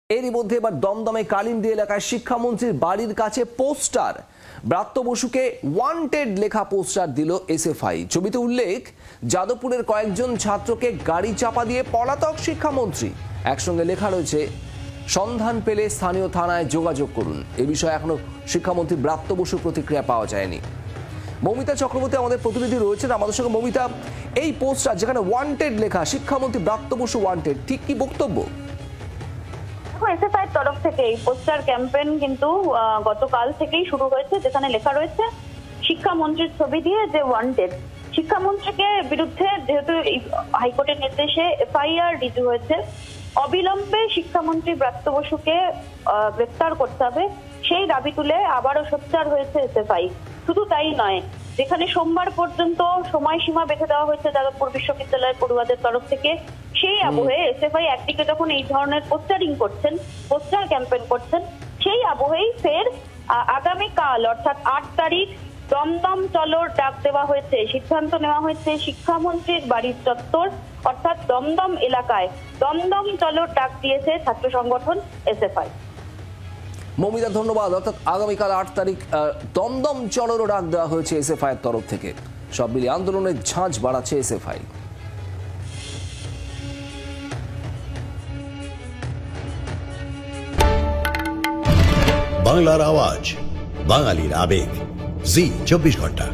এরই মধ্যে এবার দমদমে কালিন্দী এলাকায় শিক্ষামন্ত্রীর বাড়ির কাছে পোস্টার, ব্রাত্য বসুকে ওয়ান্টেড লেখা পোস্টার দিল এসএফআই। ছবিতে উল্লেখ, যাদবপুরের কয়েকজন ছাত্রকে গাড়ি চাপা দিয়ে পলাতক শিক্ষামন্ত্রী। একসঙ্গে লেখা রয়েছে, সন্ধান পেলে স্থানীয় থানায় যোগাযোগ করুন। এ বিষয়ে এখনো শিক্ষামন্ত্রী ব্রাত্য বসুর প্রতিক্রিয়া পাওয়া যায়নি। মমিতা চক্রবর্তী আমাদের প্রতিনিধি রয়েছেন আমাদের সঙ্গে। মমিতা, এই পোস্টার যেখানে ওয়ান্টেড লেখা, শিক্ষামন্ত্রী ব্রাত্য বসু ওয়ান্টেড, ঠিক কি বক্তব্য? এসএফআই তরফ থেকে এই পোস্টার ক্যাম্পেইন কিন্তু গতকাল থেকেই শুরু হয়েছে, যেখানে লেখা রয়েছে শিক্ষামন্ত্রীর ছবি দিয়ে যে ওয়ান্টেড। শিক্ষামন্ত্রীকে বিরুদ্ধে যেহেতু হাইকোর্টের নির্দেশে এফআইআর রিজু হয়েছে, অবিলম্বে শিক্ষামন্ত্রী ব্রাত্য বসুকে গ্রেফতার করতে হবে, সেই দাবি তুলে আবারও সোচ্চার হয়েছে এসএফআই। শুধু তাই নয়, যেখানে সোমবার পর্যন্ত সময়সীমা বেঁধে দেওয়া হয়েছে যাদবপুর বিশ্ববিদ্যালয়ের পড়ুয়াদের তরফ থেকে, সেই আবহে এসএফআই একদিকে যখন এই ধরনের পোস্টারিং করছেন, পোস্টার ক্যাম্পেইন করছেন, সেই আবহেই ফের আগামীকাল অর্থাৎ 8 তারিখ দমদম চলোর ডাক দেওয়া হয়েছে। সিদ্ধান্ত নেওয়া হয়েছে শিক্ষামন্ত্রীর বাড়ির চত্বর অর্থাৎ দমদম এলাকায় দমদম চলোর ডাক দিয়েছে ছাত্র সংগঠন এসএফআই। মমিতা, ধন্যবাদ। অর্থাৎ আগামীকাল 8 তারিখ দমদম চলোরও ডাক দেওয়া হয়েছে এসএফআই এর তরফ থেকে। সব মিলিয়ে আন্দোলনের ঝাঁঝ বাড়াচ্ছে এসএফআই। বাংলার আওয়াজ, বাঙালির আবেগ, জি 24 ঘন্টা।